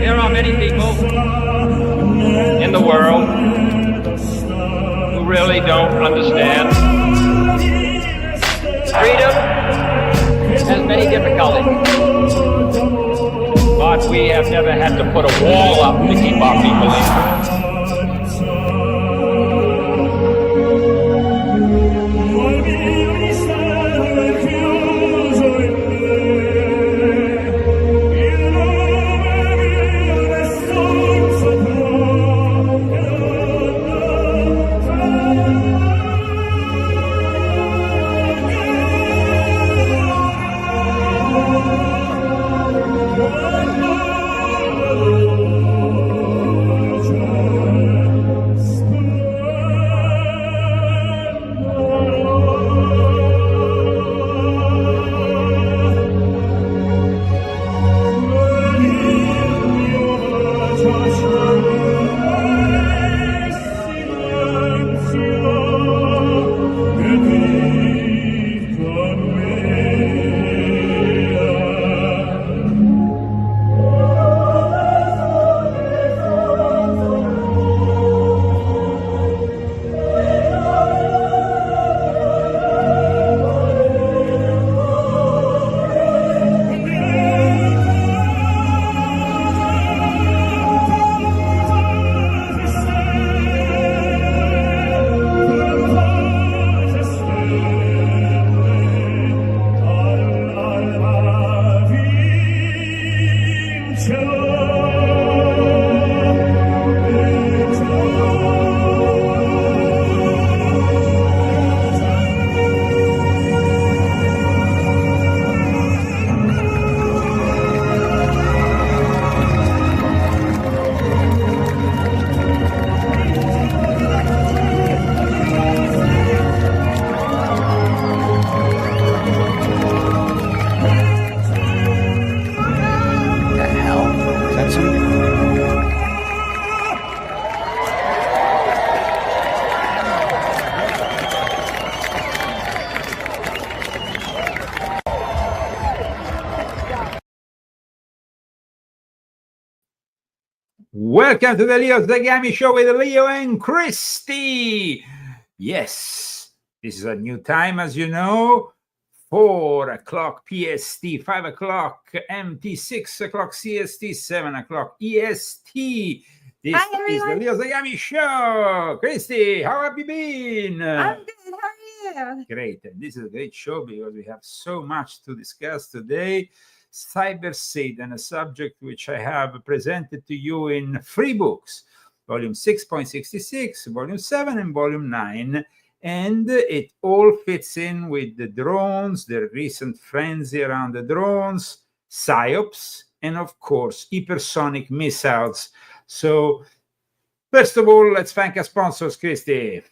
there are many people in the world who really don't understand. Freedom has many difficulties, but we have never had to put a wall up to keep our people in. Welcome to the Leo Zagami Show with Leo and Christy. Yes, this is a new time, as you know. 4 o'clock PST, 5 o'clock MT, 6 o'clock CST, 7 o'clock EST. This is the Leo Zagami Show. Christy, how have you been? I'm good. How are you? Great. And this is a great show because we have so much to discuss today. Cyber Satan, a subject which I have presented to you in 3 books, volume 6.66, volume 7, and volume 9. And it all fits in with the drones, the recent frenzy around the drones, Psyops, and of course, hypersonic missiles. So, first of all, let's thank our sponsors, Christy.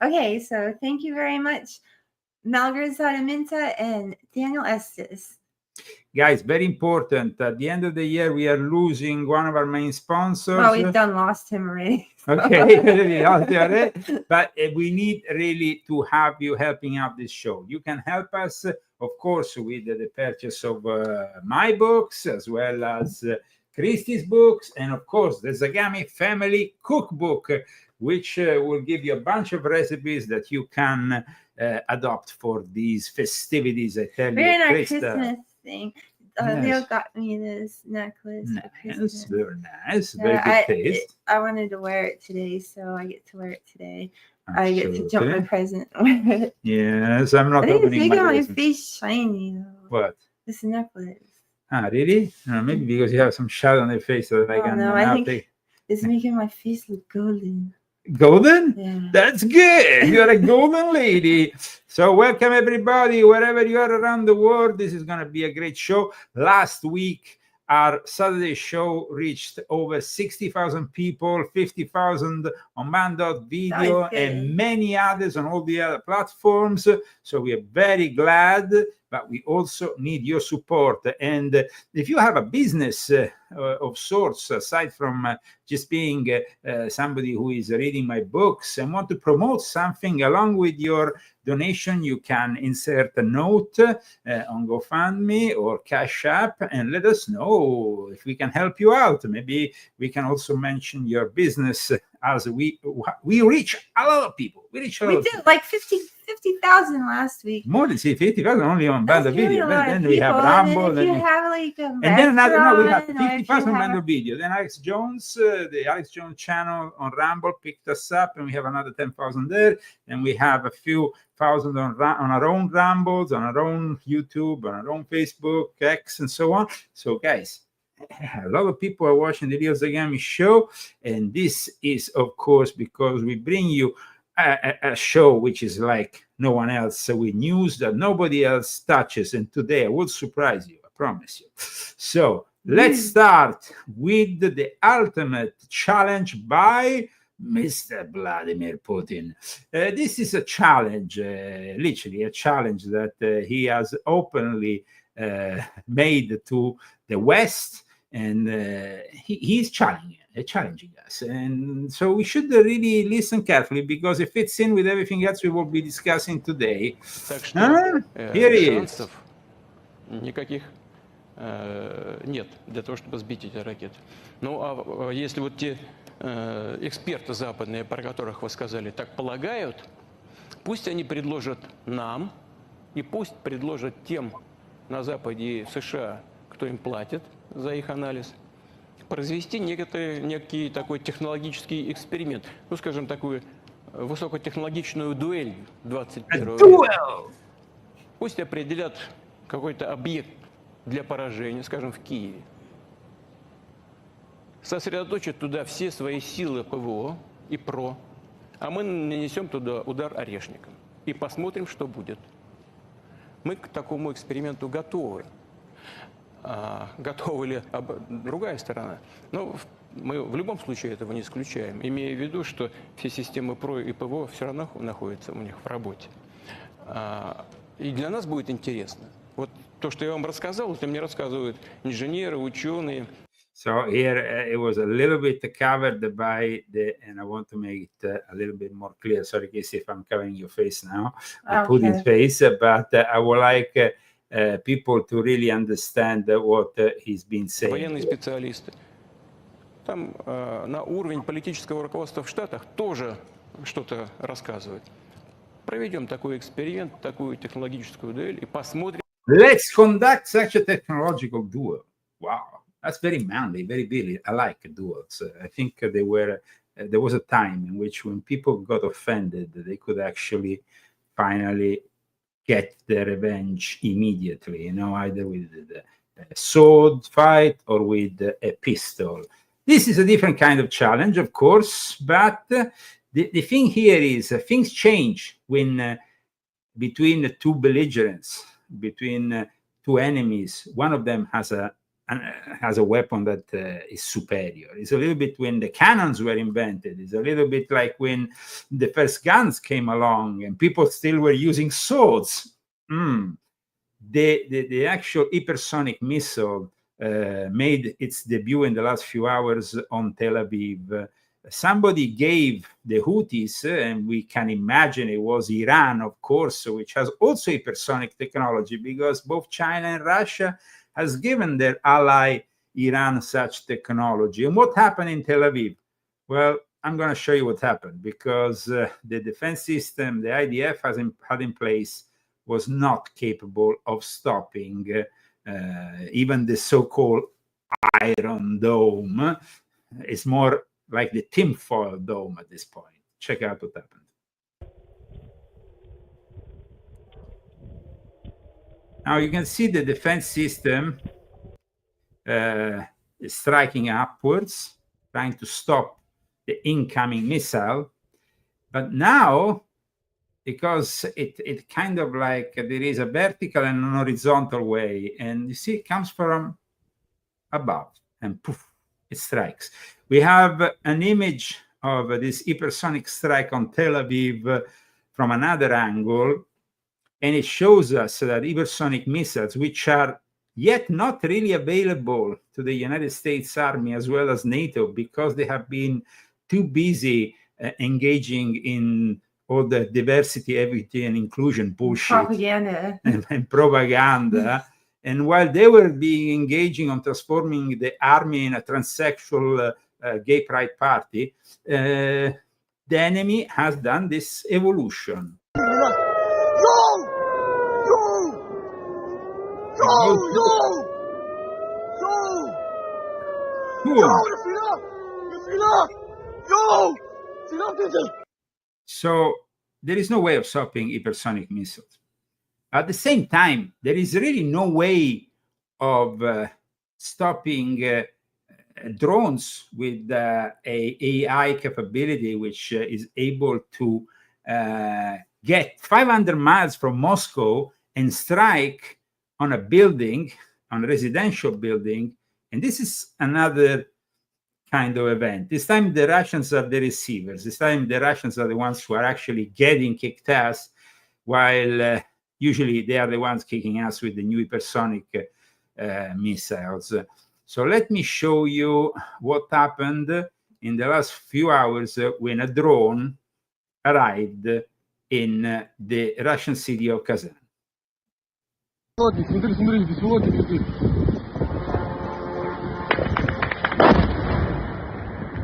Okay, so thank you very much, Malgrazada Minta and Daniel Estes. Guys, very important. At the end of the year, we are losing one of our main sponsors. Well, we've lost him already. Okay, but we need really to have you helping out this show. You can help us, of course, with the purchase of my books, as well as Christie's books, and of course, the Zagami Family Cookbook, which will give you a bunch of recipes that you can adopt for these festivities. I tell you, We're in our Christmas thing. Yes. Leo got me this necklace. Nice, very nice, very good taste. I wanted to wear it today, so I get to wear it today. Absolutely. I get to jump my present and wear it. Yes, I'm not I think it's opening making my present. face shiny, though. What? This necklace. Ah, really? Maybe because you have some shadow on your face that I can. No, I think it's making my face look golden. Golden? Yeah. That's good. You're a golden lady. So welcome everybody, wherever you are around the world. This is going to be a great show. Last week, our Saturday show reached over 60,000 people, 50,000 on Man.video, and many others on all the other platforms. So we are very glad, but we also need your support. And if you have a business of sorts, aside from just being somebody who is reading my books and want to promote something along with your donation, you can insert a note on GoFundMe or Cash App and let us know if we can help you out. Maybe we can also mention your business, as we reach a lot of people. We reach a lot We of did people. like 50,000 last week. More than 50,000 only on That's Bando really Video. a lot Then of we have people. Rambo. And then if then you have like a and then another, no, we have restaurant, or if you 50,000 have Bando a- Video. Then Alex Jones, the Alex Jones channel on Rumble picked us up, and we have another 10,000 there. And we have a few thousand on our own Rumbles, on our own YouTube, on our own Facebook, X, and so on. So, guys, a lot of people are watching the Real Zagami show, and this is, of course, because we bring you a show which is like no one else, so with news that nobody else touches, and today I will surprise you, I promise you. So let's start with the ultimate challenge by Mr. Vladimir Putin. This is a challenge, literally a challenge that he has openly made to the West, and he's challenging us. And so we should really listen carefully, because it fits in with everything else we will be discussing today. Так что Here he is. шансов никаких нет для того, чтобы сбить эти ракеты. Ну, а если вот те эксперты западные, про которых вы сказали, так полагают, пусть они предложат нам, и пусть предложат тем на Западе и в США, кто им платит за их анализ, произвести некий такой технологический эксперимент, ну, скажем, такую высокотехнологичную дуэль 21 века. Пусть определят какой-то объект для поражения, скажем, в Киеве, сосредоточат туда все свои силы ПВО и ПРО, а мы нанесем туда удар орешником и посмотрим, что будет. Мы к такому эксперименту готовы. Готова ли другая сторона? Но мы в любом случае этого не исключаем, имея в виду, что все системы ПРО и ПВО все равно находятся у них в работе. И для нас будет интересно. Вот то, что я вам рассказал, это мне рассказывают инженеры, ученые. So here it was a little bit covered by and I want to make it a little bit more clear. Sorry, Casey, if I'm covering your face now, Putin's face, but I would like people to really understand what he's been saying. Военные специалисты. Там на уровень политического руководства в Штатах тоже что-то рассказывают. Проведем такой эксперимент, такую технологическую дуэль и посмотрим. Let's conduct such a technological duel. Wow, that's very manly, very Billy. I like duels. I think there was a time in which when people got offended, they could actually finally get their revenge immediately, you know, either with a sword fight or with a pistol. This is a different kind of challenge, of course, but the thing here is things change when between the two belligerents, between two enemies. One of them has a weapon that is superior. It's a little bit when the cannons were invented. It's a little bit like when the first guns came along and people still were using swords. The actual hypersonic missile made its debut in the last few hours on Tel Aviv. Somebody gave the Houthis, and we can imagine it was Iran, of course, which has also hypersonic technology, because both China and Russia has given their ally Iran such technology. And what happened in Tel Aviv? Well, I'm going to show you what happened, because the defense system the IDF had in place was not capable of stopping even the so-called Iron Dome. It's more like the tinfoil dome at this point. Check out what happened. Now you can see the defense system is striking upwards, trying to stop the incoming missile. But now, because it kind of like there is a vertical and an horizontal way, and you see it comes from above, and poof, it strikes. We have an image of this hypersonic strike on Tel Aviv from another angle, and it shows us that hypersonic missiles, which are yet not really available to the United States Army as well as NATO, because they have been too busy engaging in all the diversity, equity, and inclusion bullshit Propaganda. and propaganda. And while they were engaging on transforming the army in a transsexual gay pride party, the enemy has done this evolution. So there is no way of stopping hypersonic missiles. At the same time, there is really no way of stopping drones with a AI capability, which is able to get 500 miles from Moscow and strike on a building, on a residential building. And this is another kind of event. This time the Russians are the receivers. This time the Russians are the ones who are actually getting kicked ass, while usually they are the ones kicking ass with the new hypersonic missiles. So let me show you what happened in the last few hours when a drone arrived in the Russian city of Kazan.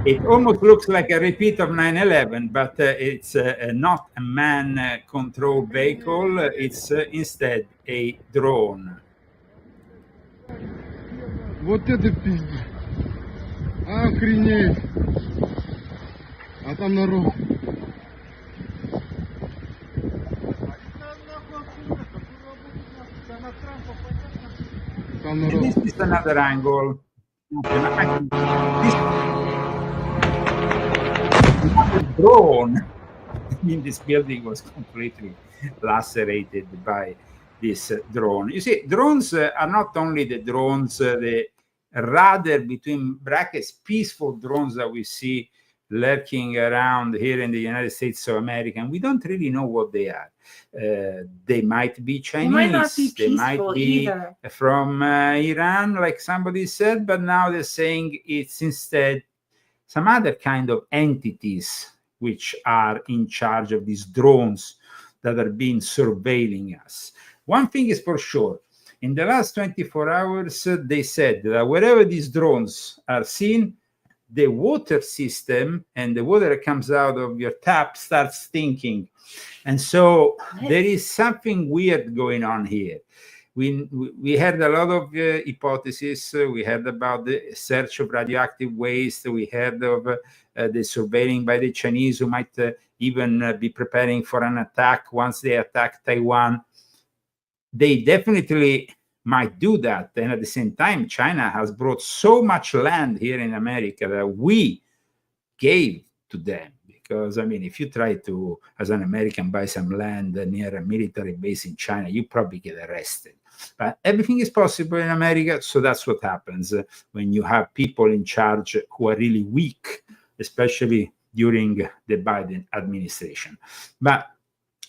It almost looks like a repeat of 9/11, but it's not a man-controlled vehicle. It's instead a drone. Вот это пиздец. Охренеть. А там народ. Там народ. This is another angle. This drone in this building was completely lacerated by this drone. You see, drones are not only the drones, the rather between brackets peaceful drones that we see lurking around here in the United States of America, and we don't really know what they are. They might be Chinese, They might not be they might peaceful be either. from Iran, like somebody said, but now they're saying it's instead some other kind of entities which are in charge of these drones that are being surveilling us. One thing is for sure, in the last 24 hours, they said that wherever these drones are seen, the water system and the water that comes out of your tap starts stinking. And so there is something weird going on here. We had a lot of hypotheses. We heard about the search of radioactive waste. We heard of the surveilling by the Chinese, who might even be preparing for an attack once they attack Taiwan. They definitely might do that. And at the same time, China has brought so much land here in America that we gave to them. Because, I mean, if you try to, as an American, buy some land near a military base in China, you probably get arrested. But everything is possible in America, so that's what happens when you have people in charge who are really weak, especially during the Biden administration. But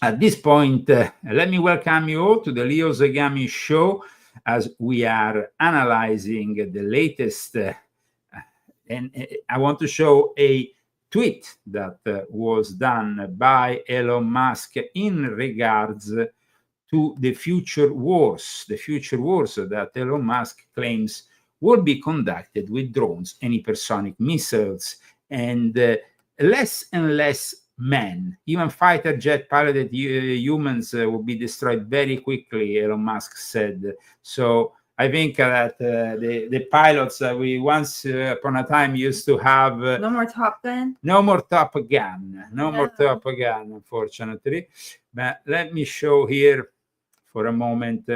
at this point, let me welcome you all to the Leo Zagami show, as we are analyzing the latest, and I want to show a tweet that was done by Elon Musk in regards to the future wars that Elon Musk claims will be conducted with drones and hypersonic missiles, and less and less men, even fighter jet piloted humans will be destroyed very quickly, Elon Musk said. So I think that the pilots we once upon a time used to have No more Top Gun. no more Top Gun, more Top Gun, unfortunately. But let me show here for a moment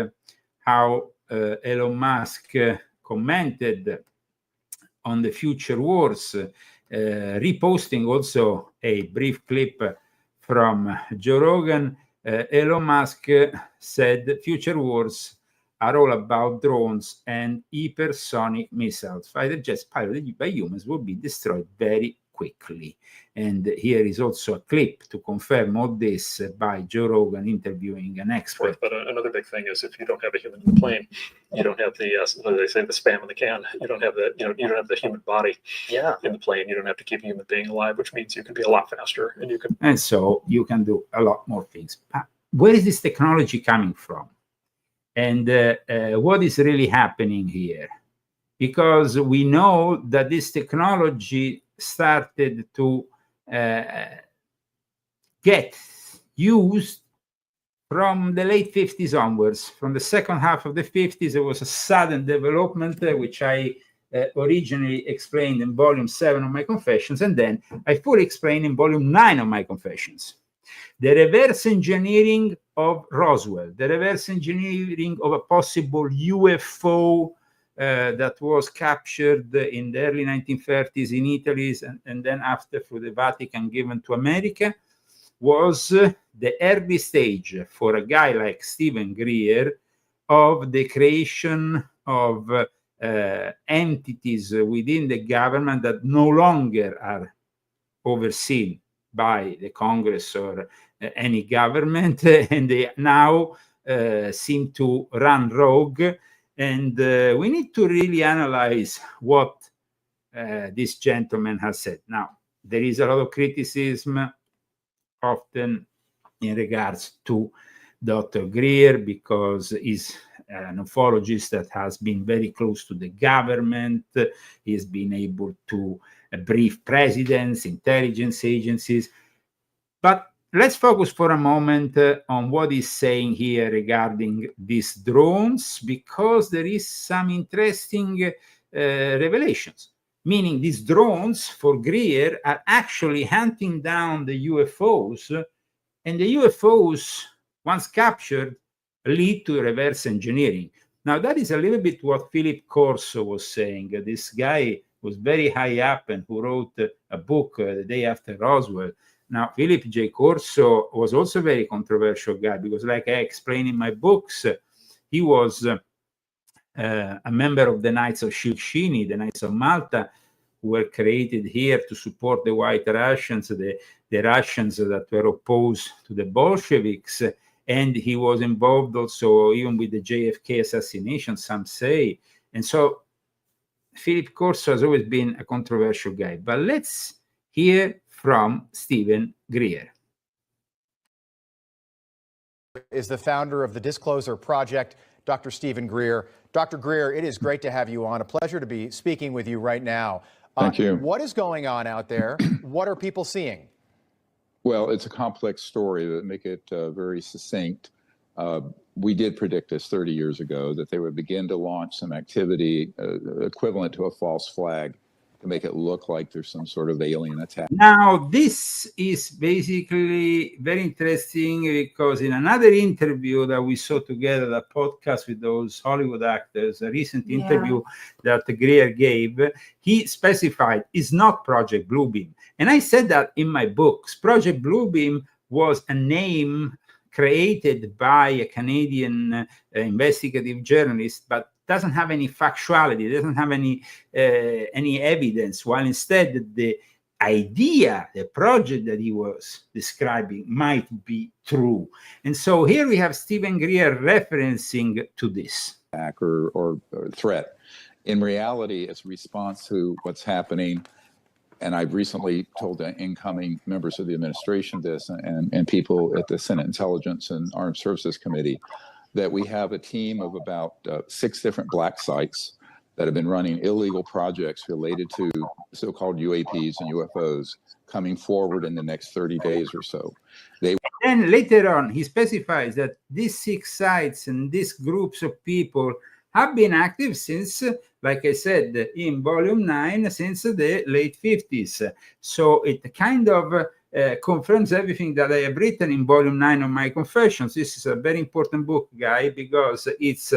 how Elon Musk commented on the future wars, reposting also a brief clip from Joe Rogan. Elon Musk said future wars are all about drones and hypersonic missiles. Fighter jets piloted by humans will be destroyed very quickly. And here is also a clip to confirm all this by Joe Rogan interviewing an expert. But another big thing is if you don't have a human in the plane, you don't have the, as they say, the spam in the can. You don't have the, you don't have the human body in the plane. You don't have to keep a human being alive, which means you can be a lot faster and you can. And so you can do a lot more things. But where is this technology coming from? And what is really happening here? Because we know that this technology started to get used from the late 50s onwards. From the second half of the 50s, there was a sudden development, which I originally explained in volume 7 of my Confessions, and then I fully explained in volume 9 of my Confessions. The reverse engineering of Roswell, the reverse engineering of a possible UFO that was captured in the early 1930s in Italy, and then after through the Vatican given to America, was the early stage for a guy like Stephen Greer of the creation of entities within the government that no longer are overseen by the Congress or any government, and they now seem to run rogue. And we need to really analyze what this gentleman has said. Now, there is a lot of criticism often in regards to Dr. Greer because he's an ufologist that has been very close to the government. He's been able to brief presidents, intelligence agencies. But let's focus for a moment on what he's saying here regarding these drones, because there is some interesting revelations. Meaning these drones for Greer are actually hunting down the UFOs, and the UFOs, once captured, lead to reverse engineering. Now, that is a little bit what Philip Corso was saying. This guy was very high up and who wrote a book the day after Roswell. Now, Philip J. Corso was also a very controversial guy because, like I explain in my books, he was a member of the Knights of Shilshini, the Knights of Malta, who were created here to support the White Russians, the Russians that were opposed to the Bolsheviks. And he was involved also even with the JFK assassination, some say. And so Philip Corso has always been a controversial guy. But let's hear from Stephen Greer. Is the founder of the Disclosure Project, Dr. Stephen Greer. Dr. Greer, it is great to have you on. A pleasure to be speaking with you right now. Thank you. What is going on out there? What are people seeing? Well, it's a complex story that make it very succinct. We did predict this 30 years ago that they would begin to launch some activity equivalent to a false flag to make it look like there's some sort of alien attack. Now, this is basically very interesting because in another interview that we saw together, the podcast with those Hollywood actors, a recent interview that Greer gave, he specified it's not Project Bluebeam. And I said that in my books. Project Bluebeam was a name created by a Canadian investigative journalist, but doesn't have any factuality, doesn't have any evidence, while instead the idea, the project that he was describing might be true. And so here we have Stephen Greer referencing to this. Or threat. In reality, it's a response to what's happening. And I've recently told the incoming members of the administration this and people at the Senate Intelligence and Armed Services Committee that we have a team of about 6 different black sites that have been running illegal projects related to so-called UAPs and UFOs coming forward in the next 30 days or so. And later on, he specifies that these 6 sites and these groups of people have been active since, like I said, in volume 9, since the late 50s. So it kind of confirms everything that I have written in volume 9 of my Confessions. This is a very important book, guy, because it's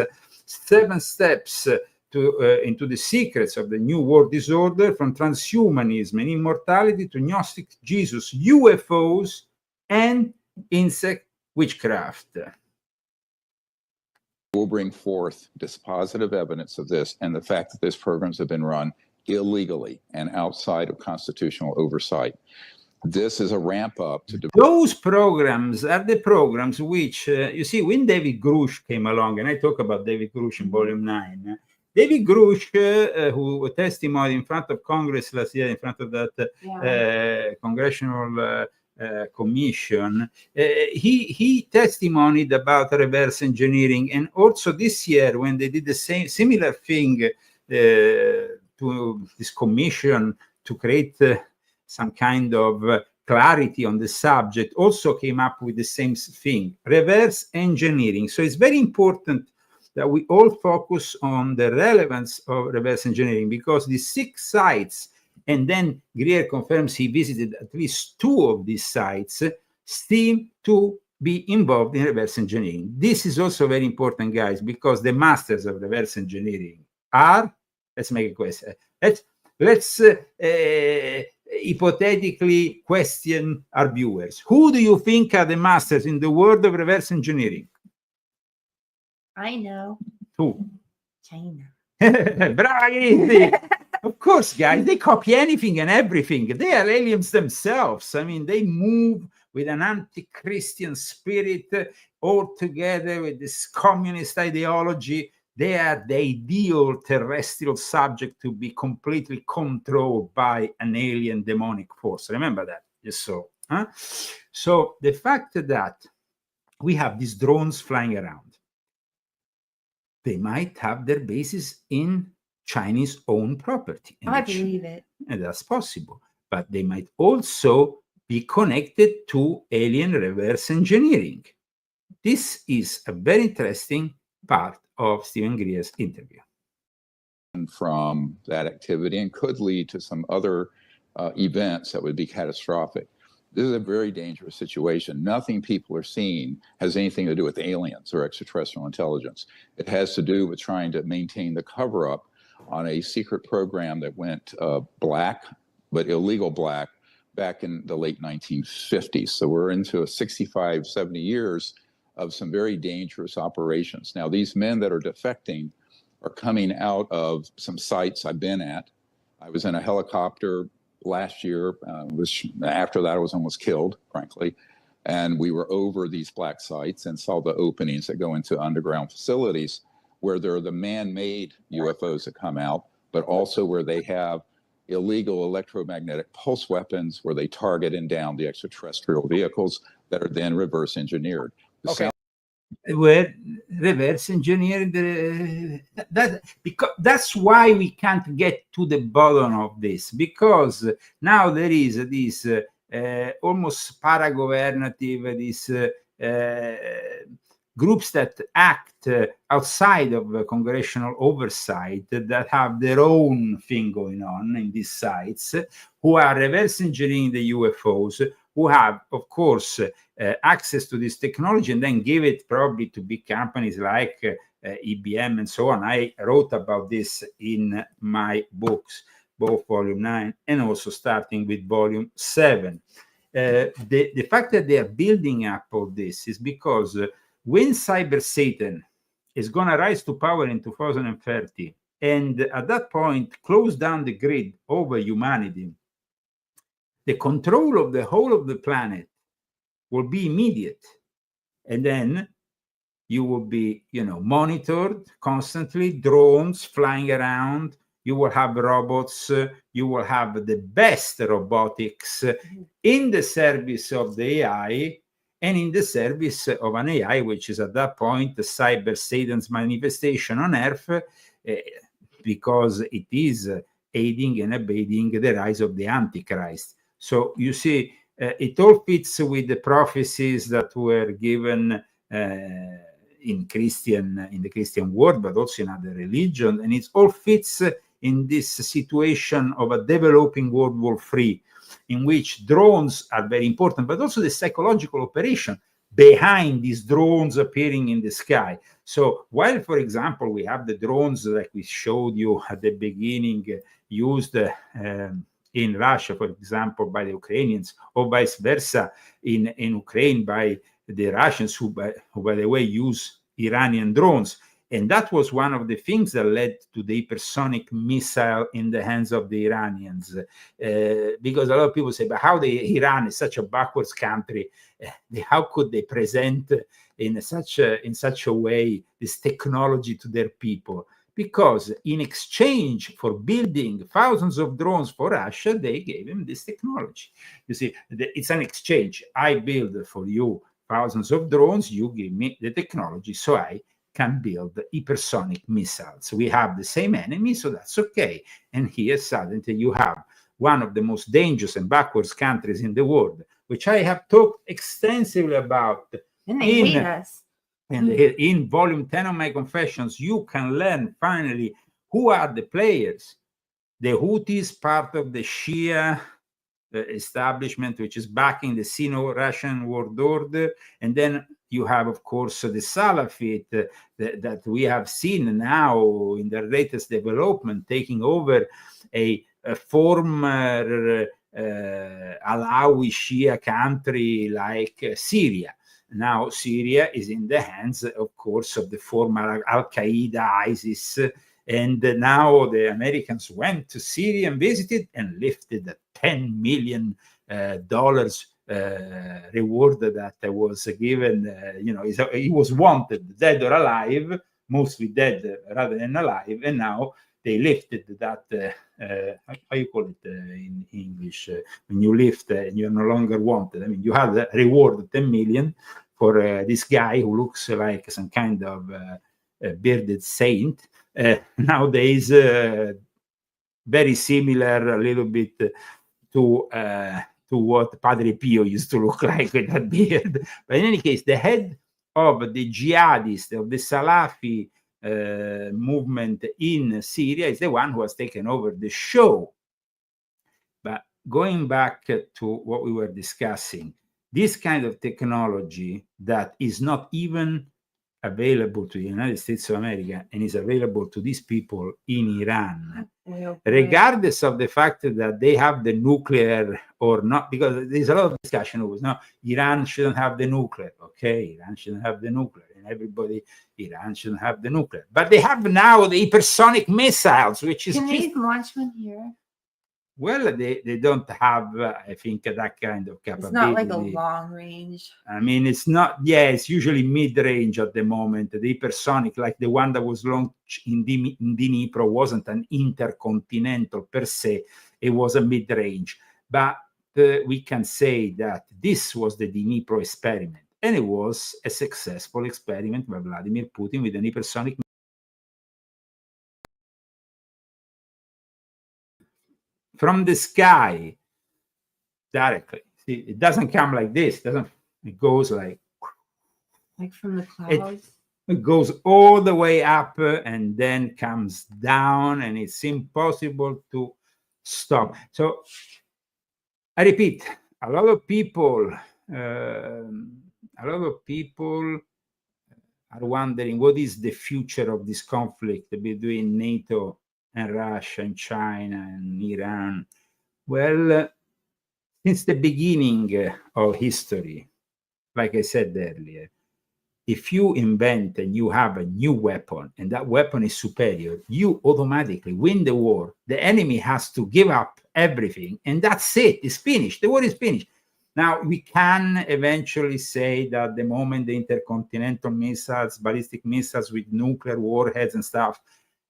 7 steps into the secrets of the New World Disorder, from transhumanism and immortality to Gnostic Jesus, UFOs, and insect witchcraft. We'll bring forth dispositive evidence of this and the fact that these programs have been run illegally and outside of constitutional oversight. This is a ramp up to those programs are the programs which you see when David Grush came along, and I talk about David Grush in volume 9. David Grush, who testified in front of Congress last year, in front of that congressional commission, he testified about reverse engineering, and also this year when they did the similar thing to this commission to create some kind of clarity on the subject, also came up with the same thing, reverse engineering. So it's very important that we all focus on the relevance of reverse engineering, because the 6 sites, and then Greer confirms he visited at least 2 of these sites, seem to be involved in reverse engineering. This is also very important, guys, because the masters of reverse engineering are, let's make a question, let's hypothetically question our viewers. Who do you think are the masters in the world of reverse engineering? I know. Who? China. Bravi! Of course, guys, they copy anything and everything. They are aliens themselves. I mean, they move with an anti-Christian spirit all together with this communist ideology. They are the ideal terrestrial subject to be completely controlled by an alien demonic force. Remember that. Yes, so. So the fact that we have these drones flying around, they might have their bases in Chinese owned property. I believe it. And that's possible. But they might also be connected to alien reverse engineering. This is a very interesting part of Stephen Greer's interview. From that activity and could lead to some other events that would be catastrophic. This is a very dangerous situation. Nothing people are seeing has anything to do with aliens or extraterrestrial intelligence. It has to do with trying to maintain the cover-up on a secret program that went black, but illegal black, back in the late 1950s. So we're into 65, 70 years of some very dangerous operations. Now, these men that are defecting are coming out of some sites I've been at. I was in a helicopter last year, after that I was almost killed, frankly. And we were over these black sites and saw the openings that go into underground facilities where there are the man-made UFOs that come out, but also where they have illegal electromagnetic pulse weapons where they target and down the extraterrestrial vehicles that are then reverse engineered. Okay. Where reverse engineering, because that's why we can't get to the bottom of this, because now there is this almost paragovernative, these groups that act outside of congressional oversight, that have their own thing going on in these sites, who are reverse engineering the UFOs, who have, of course, access to this technology and then give it probably to big companies like IBM and so on. I wrote about this in my books, both volume 9 and also starting with volume 7. The fact that they are building up all this is because when Cyber Satan is going to rise to power in 2030, and at that point close down the grid over humanity, the control of the whole of the planet will be immediate. And then you will be, monitored constantly, drones flying around. You will have robots. You will have the best robotics in the service of the AI and in the service of an AI, which is at that point the Cyber Satan's manifestation on Earth, because it is aiding and abetting the rise of the Antichrist. So you see, it all fits with the prophecies that were given in the Christian world, but also in other religions, and it all fits in this situation of a developing World War III, in which drones are very important, but also the psychological operation behind these drones appearing in the sky. So while, for example, we have the drones like we showed you at the beginning, used in Russia, for example, by the Ukrainians, or vice versa in Ukraine by the Russians, who by the way, use Iranian drones. And that was one of the things that led to the hypersonic missile in the hands of the Iranians. Because a lot of people say, but how Iran is such a backwards country, how could they present in such a way this technology to their people? Because in exchange for building thousands of drones for Russia, they gave him this technology. You see, it's an exchange. I build for you thousands of drones, you give me the technology so I can build hypersonic missiles. We have the same enemy, so that's okay. And here suddenly you have one of the most dangerous and backwards countries in the world, which I have talked extensively about. And they hate us. And in volume 10 of my confessions, you can learn finally who are the players. The Houthis, part of the Shia establishment, which is backing the Sino-Russian world order. And then you have, of course, the Salafit that we have seen now in the latest development, taking over a former Alawi Shia country like Syria. Now Syria is in the hands, of course, of the former Al-Qaeda, ISIS, and now the Americans went to Syria and visited and lifted a $10 million reward that was given. He was wanted, dead or alive, mostly dead rather than alive, and now they lifted that. How you call it in English? When you lift and you're no longer wanted. I mean, you had a reward of 10 million for this guy who looks like some kind of bearded saint. Nowadays, very similar a little bit to what Padre Pio used to look like with that beard. But in any case, the head of the jihadists, of the Salafi movement in Syria is the one who has taken over the show. But going back to what we were discussing, this kind of technology that is not even available to the United States of America and is available to these people in Iran, regardless of the fact that they have the nuclear or not, because there's a lot of discussion always, no, Iran shouldn't have the nuclear. Okay, Iran shouldn't have the nuclear. And everybody, Iran shouldn't have the nuclear. But they have now the hypersonic missiles, which is... Can they launch one here? Well, they don't have, I think, that kind of capability. It's not like a long range. I mean, it's not, it's usually mid-range at the moment. The hypersonic, like the one that was launched in Dnipro, wasn't an intercontinental per se. It was a mid-range. But we can say that this was the Dnipro experiment. And it was a successful experiment by Vladimir Putin with an hypersonic from the sky directly. See, it doesn't come like this. It goes like from the clouds. It goes all the way up and then comes down, and it's impossible to stop. So I repeat, a lot of people are wondering what is the future of this conflict between NATO and Russia and China and Iran. Well, since the beginning of history, like I said earlier, if you invent and you have a new weapon and that weapon is superior, you automatically win the war. The enemy has to give up everything, and that's it. It's finished. The war is finished. Now, we can eventually say that the moment the intercontinental missiles, ballistic missiles with nuclear warheads and stuff,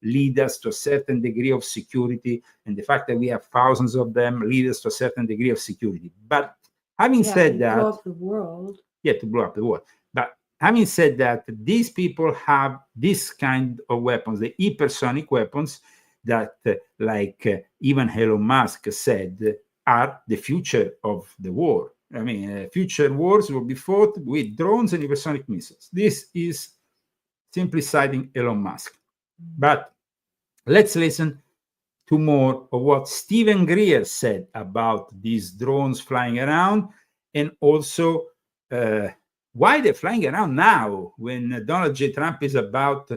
lead us to a certain degree of security, and the fact that we have thousands of them lead us to a certain degree of security. But having said that, blow up the world. Yeah, to blow up the world. But having said that, these people have this kind of weapons, the hypersonic weapons that, like even Elon Musk said, are the future of the war. I mean, future wars will be fought with drones and hypersonic missiles. This is simply citing Elon Musk. But let's listen to more of what Stephen Greer said about these drones flying around, and also why they're flying around now when Donald J. Trump is about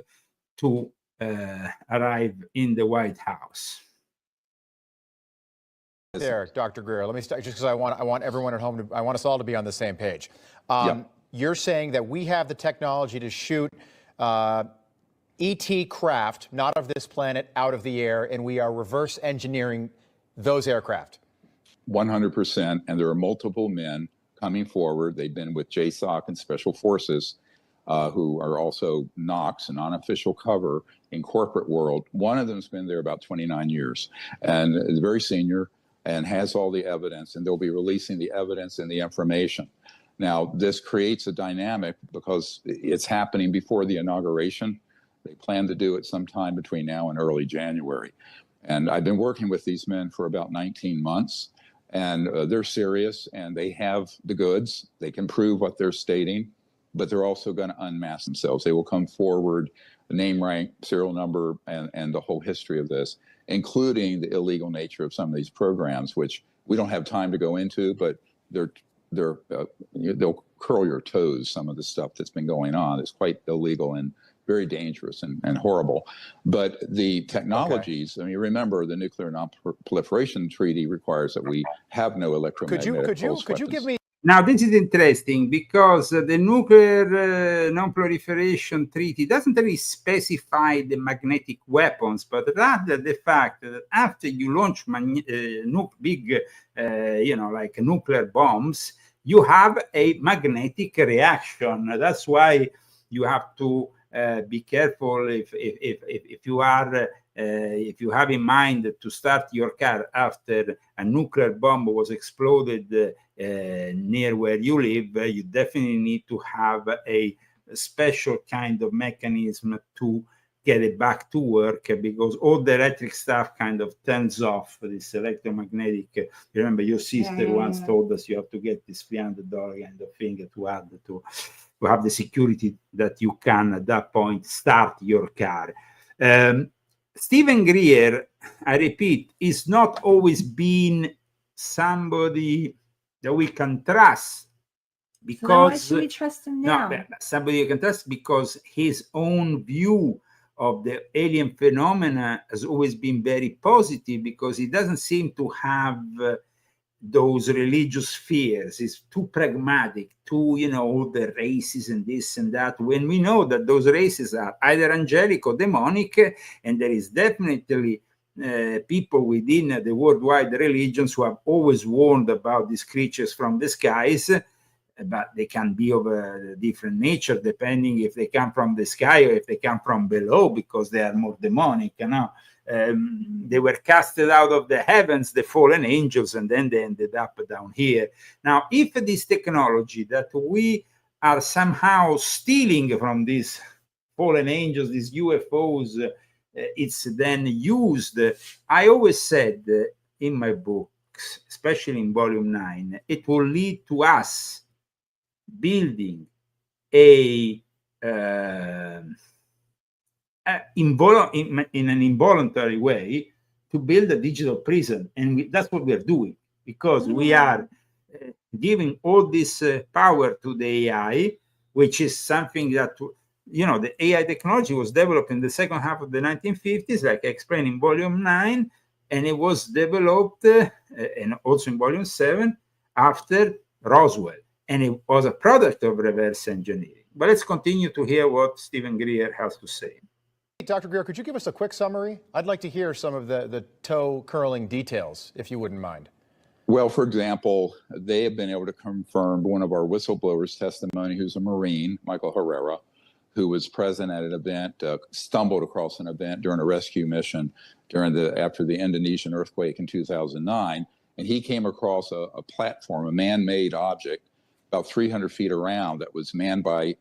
to arrive in the White House. There, Dr. Greer, let me start just because I want everyone at home I want us all to be on the same page. You're saying that we have the technology to shoot ET craft, not of this planet, out of the air, and we are reverse engineering those aircraft? 100%. And there are multiple men coming forward. They've been with JSOC and Special Forces, who are also NOx, an unofficial cover in corporate world. One of them's been there about 29 years and is very senior and has all the evidence, and they'll be releasing the evidence and the information. Now, this creates a dynamic because it's happening before the inauguration. They plan to do it sometime between now and early January. And I've been working with these men for about 19 months, and they're serious and they have the goods. They can prove what they're stating, but they're also going to unmask themselves. They will come forward, name, rank, serial number, and the whole history of this, including the illegal nature of some of these programs, which we don't have time to go into, but they'll curl your toes. Some of the stuff that's been going on is quite illegal and very dangerous and horrible. But the technologies, I mean, remember the Nuclear Non-Proliferation Treaty requires that we have no electromagnetic pulse Could you give me? Now, this is interesting because the Nuclear Non-Proliferation Treaty doesn't really specify the magnetic weapons, but rather the fact that after you launch big, like nuclear bombs, you have a magnetic reaction. That's why you have to be careful if you are if you have in mind to start your car after a nuclear bomb was exploded near where you live. You definitely need to have a special kind of mechanism to get it back to work, because all the electric stuff kind of turns off this electromagnetic. You remember your sister once told us you have to get this $300 kind of thing to add to have the security that you can at that point start your car. Stephen Greer, I repeat, is not always been somebody that we can trust, because so why should we trust him now? No, somebody you can trust because his own view of the alien phenomena has always been very positive, because he doesn't seem to have those religious fears. He's too pragmatic, all the races and this and that, when we know that those races are either angelic or demonic, and there is definitely people within the worldwide religions who have always warned about these creatures from the skies, but they can be of a different nature depending if they come from the sky or if they come from below, because they are more demonic. They were casted out of the heavens, the fallen angels, and then they ended up down here. Now, if this technology that we are somehow stealing from these fallen angels, these UFOs, it's then used, I always said in my books, especially in volume 9, it will lead to us building in an involuntary way to build a digital prison. And that's what we are doing, because we are giving all this power to the AI, which is something that, the AI technology was developed in the second half of the 1950s, like I explained in volume 9, and it was developed, and also in volume 7, after Roswell. And it was a product of reverse engineering. But let's continue to hear what Stephen Greer has to say. Dr. Greer, could you give us a quick summary? I'd like to hear some of the toe-curling details, if you wouldn't mind. Well, for example, they have been able to confirm one of our whistleblowers' testimony, who's a Marine, Michael Herrera, who was present at an event, stumbled across an event during a rescue mission after the Indonesian earthquake in 2009. And he came across a platform, a man-made object, about 300 feet around, that was manned by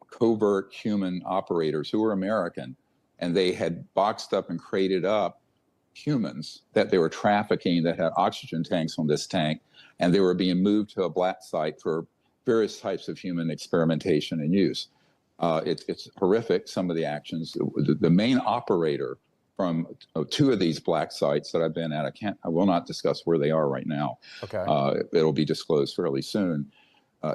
covert human operators who were American, and they had boxed up and crated up humans that they were trafficking that had oxygen tanks on this tank, and they were being moved to a black site for various types of human experimentation and use. It's horrific, some of the actions. The main operator from two of these black sites that I've been at, I will not discuss where they are right now. Okay. It'll be disclosed fairly soon.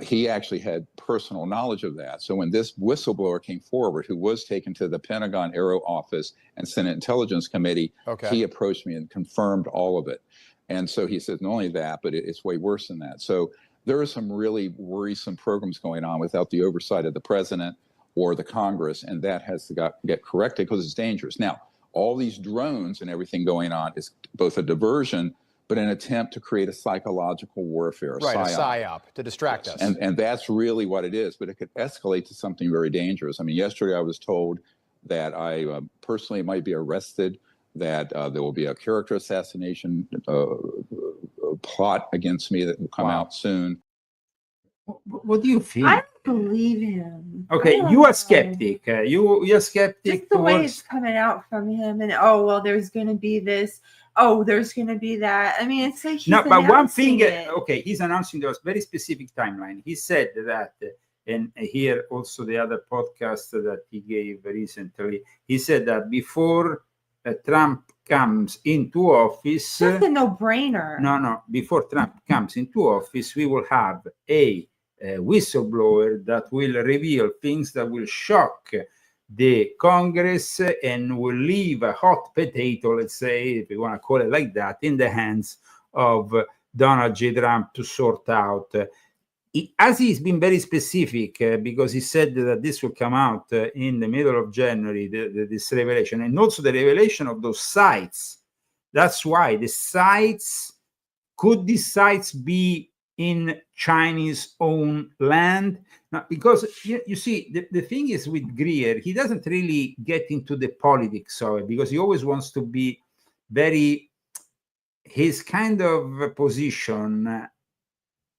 He actually had personal knowledge of that. So when this whistleblower came forward, who was taken to the Pentagon Aero Office and Senate Intelligence Committee, he approached me and confirmed all of it. And so he said, not only that, but it's way worse than that. So there are some really worrisome programs going on without the oversight of the president or the Congress, and that has to get corrected because it's dangerous. Now, all these drones and everything going on is both a diversion, but an attempt to create a psychological warfare, Right, a psyop to distract us. And that's really what it is, but it could escalate to something very dangerous. I mean, yesterday I was told that I personally might be arrested, that there will be a character assassination plot against me that will come out soon. What do you think? I don't believe him. Okay, you are skeptic. You're skeptic. Just the way towards... it's coming out from him, and oh well, there's going to be this. Oh, there's going to be that. I mean, it's like he's no, but one thing. it. Okay, he's announcing those very specific timeline. He said that, and here also the other podcast that he gave recently. He said that before Trump comes into office, that's a no-brainer. No, before Trump comes into office, we will have a whistleblower that will reveal things that will shock the Congress and will leave a hot potato, let's say, if you want to call it like that, in the hands of Donald J. Trump to sort out. As he's been very specific, because he said that this will come out in the middle of January, this revelation, and also the revelation of those sites. That's why the sites, could these sites be in Chinese own land? Now, because you see, the thing is with Greer, he doesn't really get into the politics of it, because he always wants to be very, his kind of position.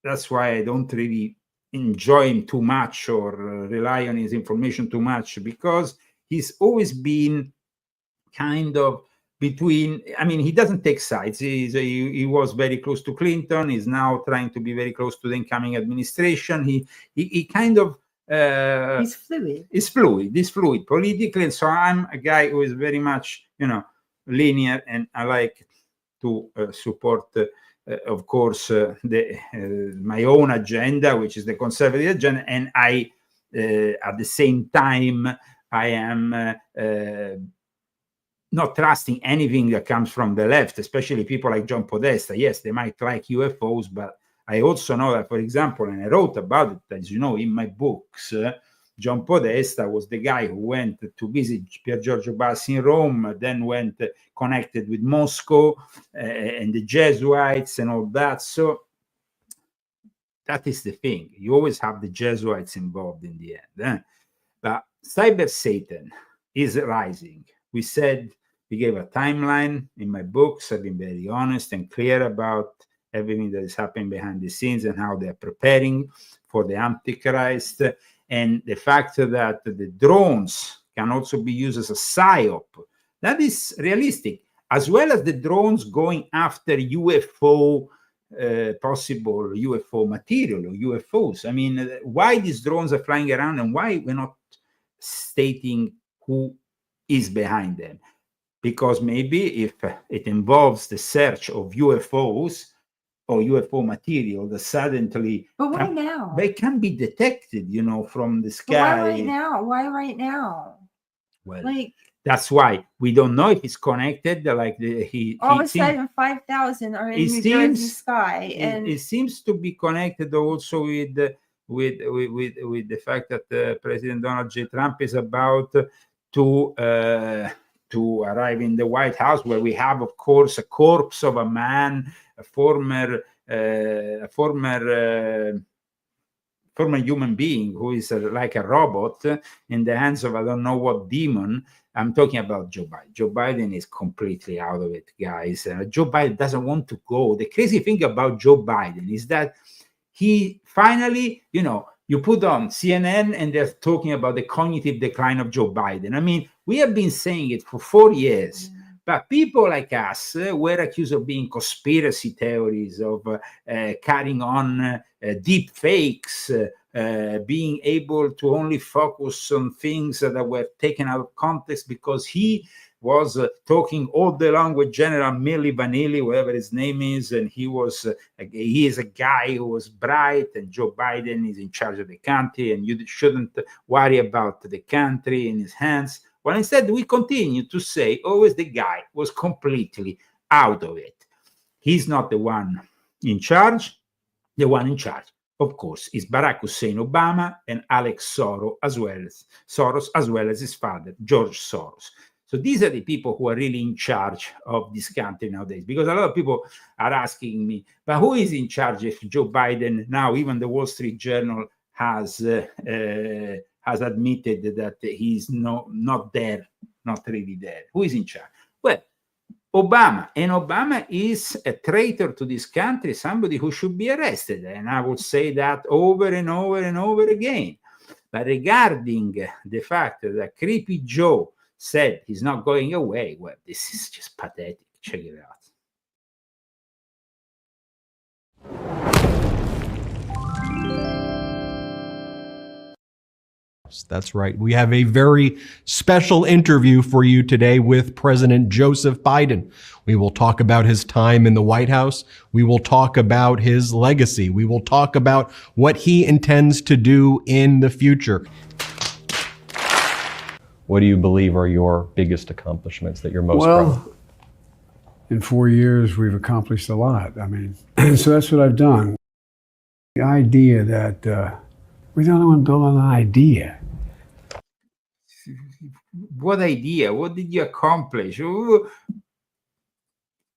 That's why I don't really enjoy him too much or rely on his information too much, because he's always been kind of between, I mean, he doesn't take sides. He was very close to Clinton. He's now trying to be very close to the incoming administration. He kind of he's fluid. He's fluid politically. And so I'm a guy who is very much, linear, and I like to support, of course, my own agenda, which is the conservative agenda. And I, at the same time, I am not trusting anything that comes from the left, especially people like John Podesta. Yes, they might like UFOs, but I also know that, for example, and I wrote about it, as you know, in my books, John Podesta was the guy who went to visit Pier Giorgio Bassi in Rome, then went connected with Moscow and the Jesuits and all that. So that is the thing. You always have the Jesuits involved in the end. But Cyber Satan is rising. We gave a timeline in my books. I've been very honest and clear about everything that is happening behind the scenes and how they're preparing for the Antichrist, and the fact that the drones can also be used as a psyop. That is realistic, as well as the drones going after UFO, possible UFO material or UFOs. I mean, why these drones are flying around and why we're not stating who is behind them? Because maybe if it involves the search of UFOs or UFO material, that suddenly, but why now? They can be detected, from the sky. But why right now? Why right now? Well, that's why we don't know if it's connected. Like all of a sudden, 5,000 are in New Jersey sky, and it seems to be connected also with the fact that President Donald J. Trump is about to arrive in the White House, where we have, of course, a corpse of a man, a former human being who is like a robot in the hands of I don't know what demon. I'm talking about Joe Biden. Joe Biden is completely out of it, guys. Joe Biden doesn't want to go. The crazy thing about Joe Biden is that he finally, you put on CNN and they're talking about the cognitive decline of Joe Biden. I mean, we have been saying it for 4 years, but people like us were accused of being conspiracy theories, of carrying on deep fakes, being able to only focus on things that were taken out of context because he was talking all day long with General Milli Vanilli, whatever his name is, and he is a guy who was bright, and Joe Biden is in charge of the country, and you shouldn't worry about the country in his hands. Well, instead, we continue to say always the guy was completely out of it. He's not the one in charge. The one in charge of course, is Barack Hussein Obama and Alex Soros, as well as his father, George Soros. So these are the people who are really in charge of this country nowadays, because a lot of people are asking me, but who is in charge if Joe Biden now? Even the Wall Street Journal has admitted that he's not there, not really there. Who is in charge? Well, Obama. And Obama is a traitor to this country, somebody who should be arrested. And I would say that over and over and over again. But regarding the fact that Creepy Joe said he's not going away, well, this is just pathetic. Check it out. That's right. We have a very special interview for you today with President Joseph Biden. We will talk about his time in the White House. We will talk about his legacy. We will talk about what he intends to do in the future. What do you believe are your biggest accomplishments that you're most proud of? Well, in 4 years, we've accomplished a lot. I mean, so that's what I've done. The idea that we don't want to build on an idea. What idea? What did you accomplish? Ooh.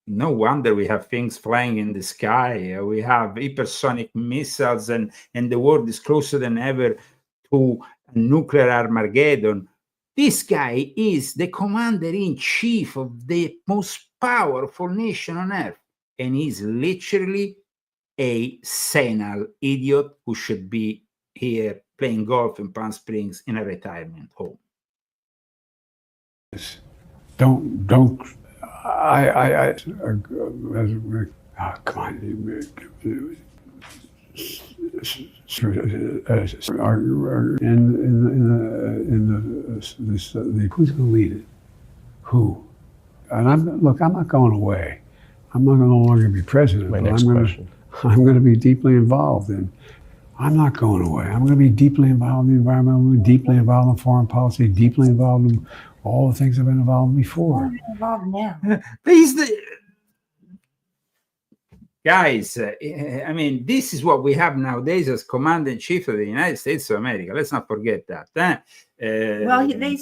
No wonder we have things flying in the sky. We have hypersonic missiles, and the world is closer than ever to a nuclear Armageddon. This guy is the commander-in-chief of the most powerful nation on earth, and he's literally a senile idiot who should be here playing golf in Palm Springs in a retirement home. Don't, come on. Who's going to lead it? Who? And I'm not going away. I'm not no longer going to be president. My next question. I'm going to be deeply involved in. I'm not going away. I'm going to be deeply involved in the environment, deeply involved in foreign policy, deeply involved in all the things I've been involved in before. I'm involved now. Guys, I mean, this is what we have nowadays as Commander-in-Chief of the United States of America. Let's not forget that. Well, they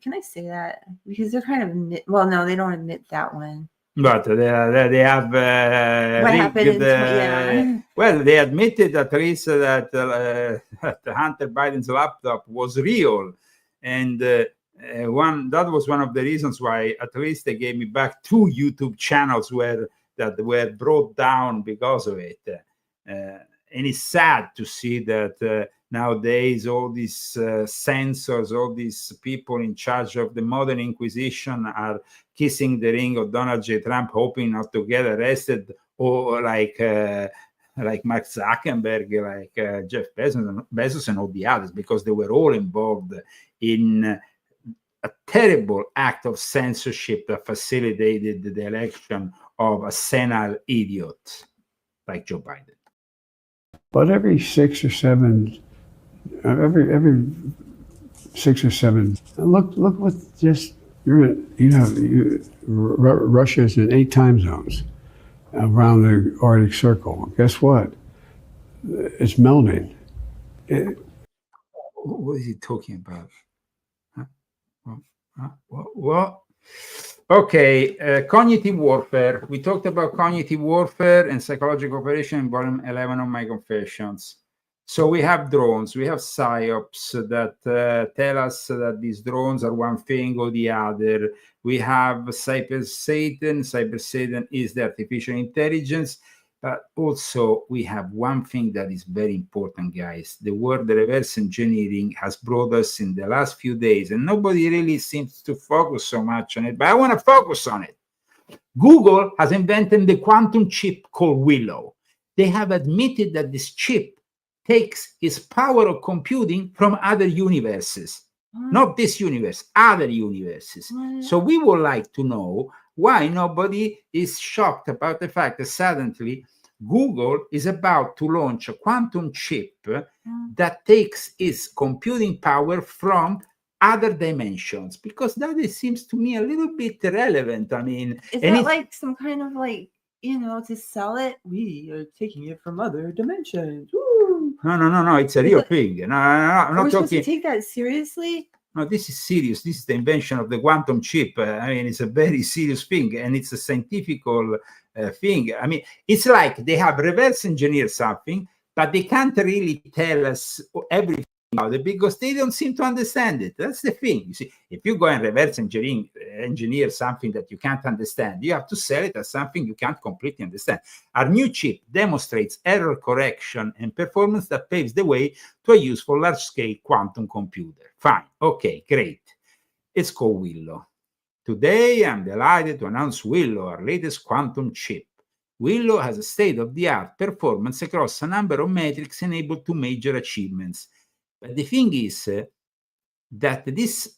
can I say that? Because they're kind of well, no, they don't admit that one. But they have what happened in well, they admitted at least that Hunter Biden's laptop was real, and that was one of the reasons why at least they gave me back 2 YouTube channels that were brought down because of it. And it's sad to see that nowadays all these censors, all these people in charge of the modern Inquisition are kissing the ring of Donald J. Trump, hoping not to get arrested, or like Mark Zuckerberg, like Jeff Bezos and all the others, because they were all involved in a terrible act of censorship that facilitated the election of a senile idiot like Joe Biden. But every 6 or 7, every 6 or 7. Look what just Russia's in 8 time zones around the Arctic Circle. Guess what? It's melting. What is he talking about? What? Okay, cognitive warfare. We talked about cognitive warfare and psychological operation in volume 11 of my Confessions. So we have drones, we have psyops that tell us that these drones are one thing or the other. We have Cyber Satan. Cyber Satan is the artificial intelligence. But also we have one thing that is very important, guys. The word reverse engineering has brought us in the last few days, and nobody really seems to focus so much on it, but I want to focus on it. Google has invented the quantum chip called Willow. They have admitted that this chip takes its power of computing from other universes, not this universe, other universes. So we would like to know why nobody is shocked about the fact that suddenly Google is about to launch a quantum chip that takes its computing power from other dimensions, because that seems to me a little bit irrelevant. I mean, is that like some kind of like to sell it. We are taking it from other dimensions. Woo! No. It's a real thing. No, I'm Are not we supposed to talking. take that seriously? No, this is serious. This is the invention of the quantum chip. I mean, it's a very serious thing, and it's a scientific thing. I mean, it's like they have reverse engineered something, but they can't really tell us everything about it because they don't seem to understand it. That's the thing. You see, if you go and reverse engineer something that you can't understand, you have to sell it as something you can't completely understand. Our new chip demonstrates error correction and performance that paves the way to a useful large-scale quantum computer. Fine. Okay, great. It's called Willow. Today, I'm delighted to announce Willow, our latest quantum chip. Willow has a state-of-the-art performance across a number of metrics enabled to major achievements. But the thing is that this,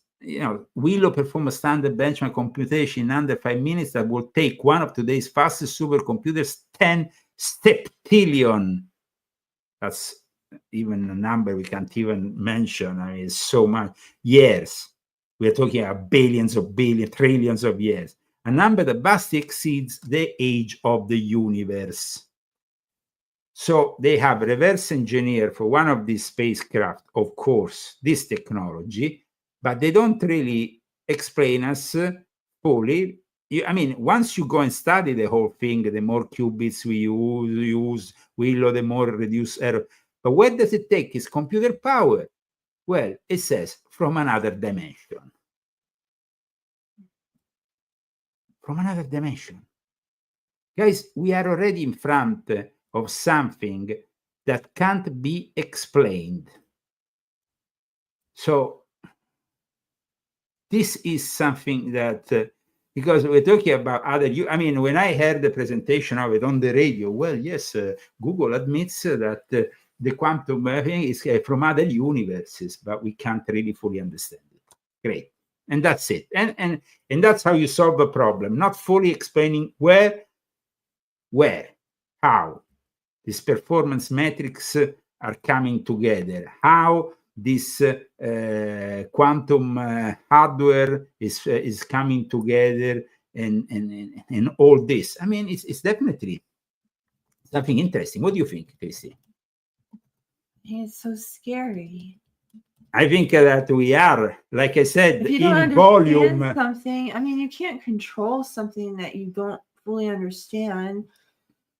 Willow performs a standard benchmark computation in under 5 minutes that will take one of today's fastest supercomputers 10 septillion. That's even a number we can't even mention. I mean, it's so much years. We are talking about billions, trillions of years. A number that vastly exceeds the age of the universe. So they have reverse engineered for one of these spacecraft, of course, this technology, but they don't really explain us fully. I mean, once you go and study the whole thing, the more qubits we use Willow, the more reduced error. But where does it take its computer power? Well, it says from another dimension. From another dimension. Guys, we are already in front of something that can't be explained. So this is something that, because we're talking about I mean, when I heard the presentation of it on the radio, well, yes, Google admits that the quantum thing is from other universes, but we can't really fully understand it. Great. And that's it. And that's how you solve a problem, not fully explaining where, how these performance metrics are coming together, how this quantum hardware is coming together, and all this. I mean, it's definitely something interesting. What do you think, Christy? It's so scary. I think that we are, like I said, If you don't in understand volume. something, I mean, you can't control something that you don't fully understand.